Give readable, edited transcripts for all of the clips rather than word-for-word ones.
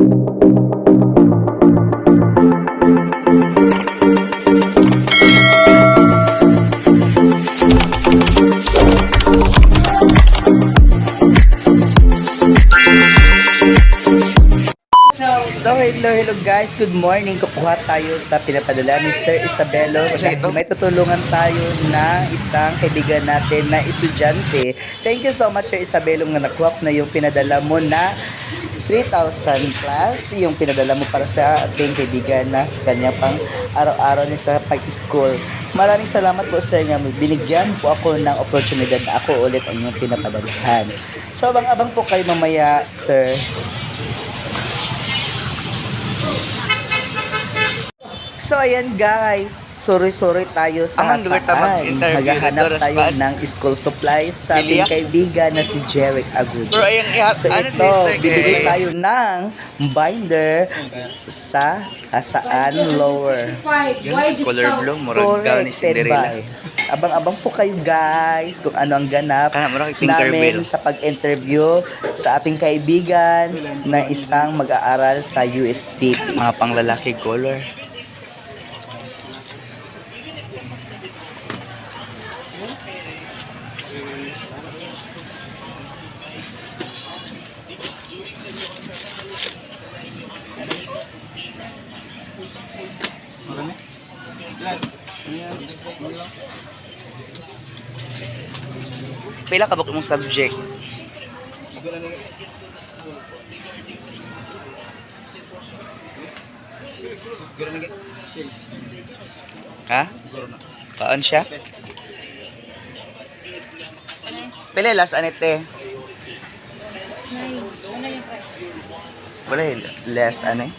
So hello guys, good morning. Kukuha tayo sa pinapadala ni Sir Isabelo. May tutulungan tayo ng isang kaibigan natin na estudyante. Thank you so much Sir Isabelo nga nakuha na yung pinadala mo na 3,000 plus yung pinadala mo para sa ating kaibigan na sa kanya pang araw-araw niya sa pag-school. Maraming salamat po sir nga binigyan po ako ng oportunidad na ako ulit ang inyong pinapadalahan. So abang-abang po kayo mamaya sir. So ayan guys, sorry tayo sa saan. Maghahanap tayo ng school supplies sa ating kaibigan na si Jeric Agudo. So ito, bibigay tayo ng binder sa Asaan Lower. Color blue, murag gown ni Cinderella. Abang-abang po kayo guys kung ano ang ganap namin sa pag-interview sa ating kaibigan na isang mag-aaral sa UST. Mga panglalaki color. Pila ka ba mong subject? Ha? Kaan siya? Pila last anete? Wala last ane?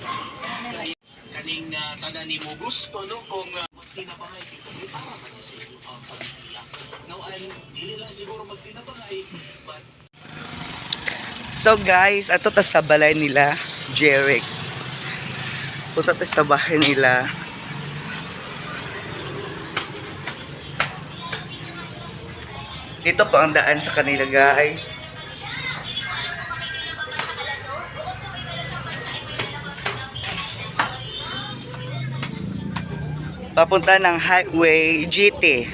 Kaning taga ni mo gusto no kung magtinapangay kay para man sa ang pamilya. Now dili lang siguro magtinapangay but So guys, ato ta sa balay nila, Jeric. Punta ta sa bahay nila. Dito po ang daan sa kanila guys. Papunta ng Highway GT.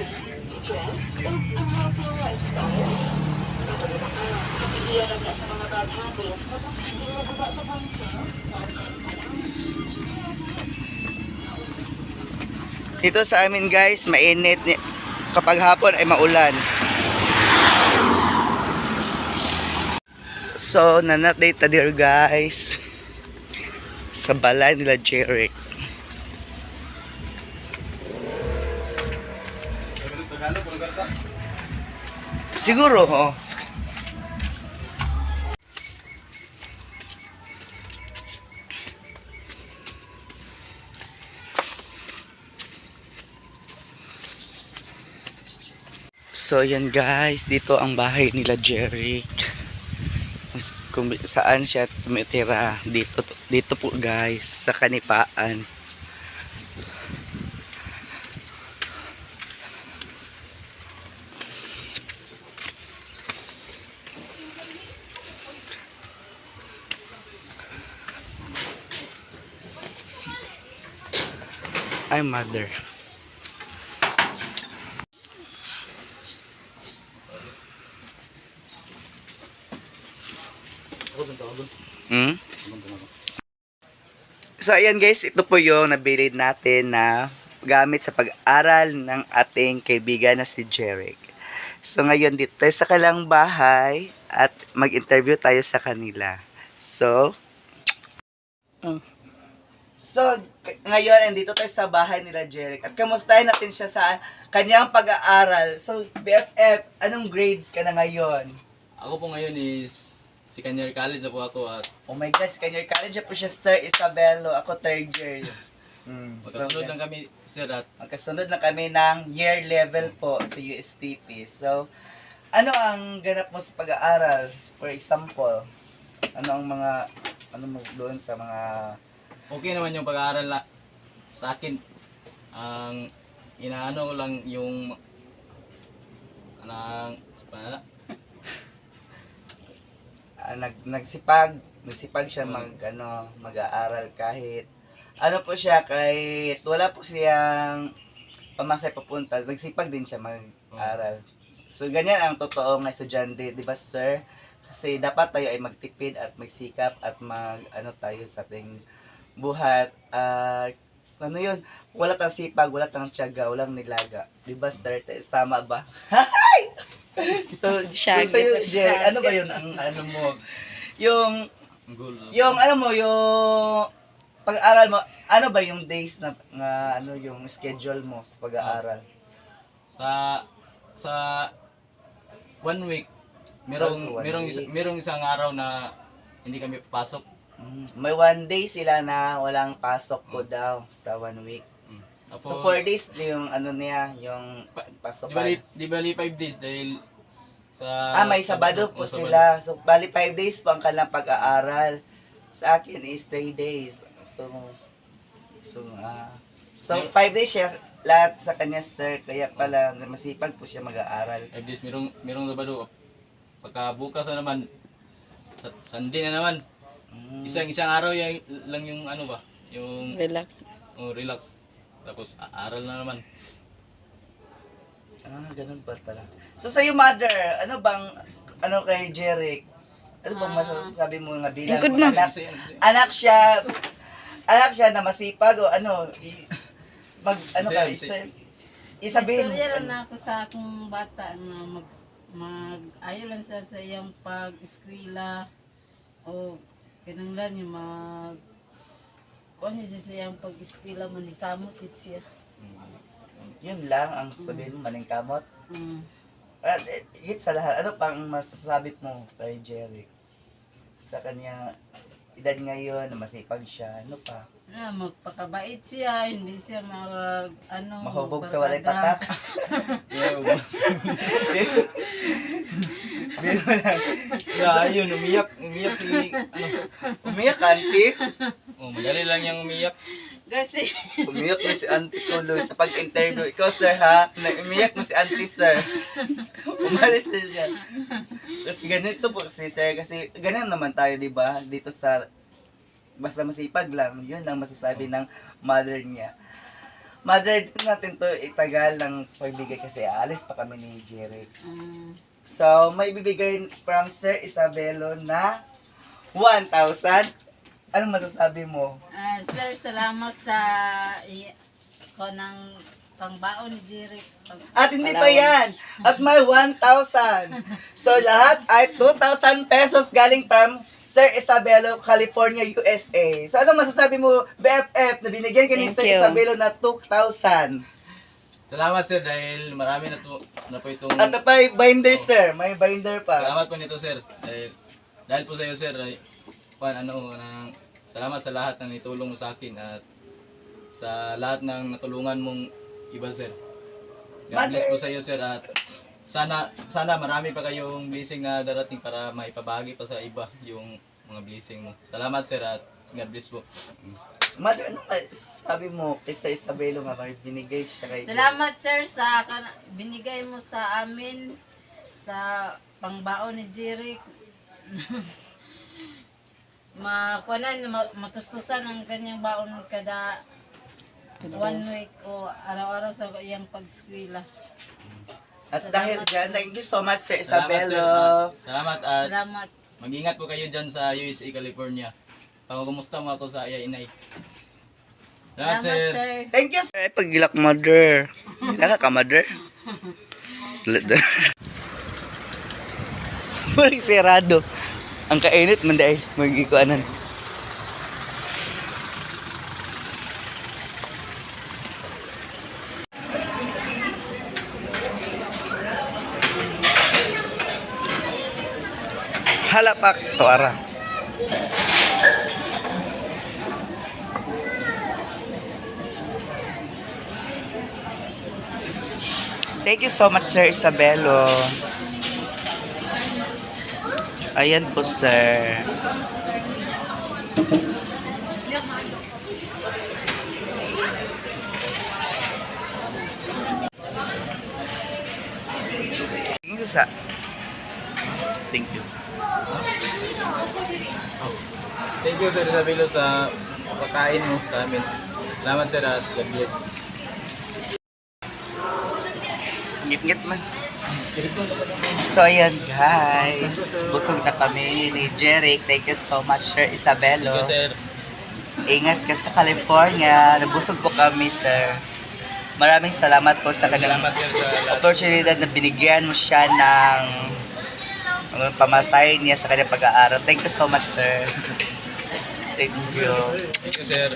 Dito sa amin guys, mainit. Kapag hapon ay maulan. So, nanat-date ta there guys. Sa balay nila Jeric. Siguro, oh. So, yan guys. Dito ang bahay nila Jeric. Kung saan siya tumitira. Dito po guys. Sa Kanipaan. Ay, mother. So, ayan guys, ito po yung nabili natin na gamit sa pag-aral ng ating kaibigan na si Jeric. So, ngayon dito tayo sa kanilang bahay at mag-interview tayo sa kanila. So, ngayon, andito tayo sa bahay nila Jeric at kamustahin natin siya sa kanyang pag-aaral. So, BFF, anong grades ka na ngayon? Ako po ngayon is Second-year college na po ako at Oh my God, second-year college na po siya, Sir Isabelo. Ako third year. magkasunod lang kami sir at Magkasunod na kami ng year level po sa USTP. So, ano ang ganap mo sa pag-aaral? For example, ano mo doon sa mga... okay naman yung pag-aaral sa akin. Ang inaano ko lang yung nagsipag Magsipag siya mag-aaral kahit ano po siya, kahit wala po siyang pamasay papunta, magsipag din siya mag-aral. So, ganyan ang totoo ng estudyante, di ba, sir? Kasi dapat tayo ay magtipid at magsikap at tayo sa ating buhat. Ano yun? Wala tang sipag, wala tang tiyaga, walang nilaga. Di ba, sir? Tama ba? so sa'yo, Jerry, ano ba yun ang ano mo? Yung pag-aaral mo, ano ba yung days na yung schedule mo sa pag-aaral? Sa 1 week, merong isang araw na hindi kami papasok. May 1 day sila na walang pasok po daw sa 1 week. Tapos, So 4 days yung yung pasok. Di bali 5 days dahil sa May Sabado po sila. So bali 5 days po ang kanilang pag-aaral. Sa akin is 3 days. So 5 days siya lahat sa kanya, sir. Kaya pala masipag po siya mag-aaral. 5 days, merong Sabado. Pagkabukas na naman, Sunday na naman. Isang araw lang yung yung Relax. relax. Tapos aral na naman. Ganun ba talaga? So sa'yo, mother, kay Jeric? Ano bang masasabi mo nga bilang Good ma. anak siya na masipag o isabihin mo Istorya sa lang ako sa akong bata na mag-ayaw lang siya sa iyang pag-eskwela o kinanglan yung kung ano siya sa iyang pag-eskwela manikamot siya. Yun lang ang sabihin mo, maningkamot. Mm. Hit sa lahat, ano pang masasabi mo kay Jeric? Sa kanya edad ngayon, na masipag siya, ano pa? Magpakabait siya, hindi siya Mahubog sa walay patak. Ayun, umiyak Umiyak, auntie. Madali lang yung umiyak. Kasi, Umiyak na si auntie tuloy sa pag-interview. Ikaw, sir, ha? Umiyak na si auntie, sir. Umalis na siya. Kasi ganito po si sir, kasi ganyan naman tayo, di ba? Dito sa, basta masipag lang, yun lang masasabi ng mother niya. Mother, dito natin to itagal ng pagbigay kasi aalis pa kami ni Jeric. So, may bibigay from Sir Isabelo na 1,000. Anong masasabi mo? sir, salamat sa ng pangbaon ni Jeric. At hindi pa yan. At may 1,000. So, lahat ay 2,000 pesos galing from Sir Isabelo, California, USA. So, anong masasabi mo, BFF, na binigyan ka ni Thank Sir you. Isabelo na 2,000? Salamat sir dahil marami na po itong... At may binder, sir. May binder pa. Salamat po nito sir. Dahil po sa iyo sir, salamat sa lahat ng itulong mo sa akin at sa lahat ng natulungan mong iba sir. God bless po sa iyo sir at sana marami pa kayong blessing na darating para maipabagi pa sa iba yung mga blessing mo. Salamat sir at God bless po. Mother, ano sabi mo kay Sir Isabelo nga may binigay siya kay Salamat sir sa binigay mo sa amin sa pangbaon ni Jeric. Matustusan ang kanyang baon kada 1 week o araw-araw sa iyang pag-eskwela. At dahil dyan, thank you so much Sir Salamat sir. Isabelo. Salamat at Salamat. mag-ingat po kayo dyan sa USA, California. Kumusta mo ako sa inay. Salamat Salamat sir. sir. Thank you, sir. Pagilak, mother. Gilak ka, mother. Parang serado. Ang kainit, manday. Magikuanan. Halapak. Tuara. Thank you so much, Sir Isabelo. Ayan po, sir. Thank you, sir. Thank you. Thank you Sir Isabelo sa pagkain mo sa amin. Salamat sir at God bless. Ngit-ngit man. So ayan guys, busog na kami ni Jeric. Thank you so much Sir Isabelo. Thank you sir. Ingat ka sa California. Nabusog po kami sir. Maraming salamat po sa kanyang Salamat sir sa lahat. opportunity na binigyan mo siya ng pamasahe niya sa kanyang pag-aaral. Thank you so much sir. Thank you. Thank you sir.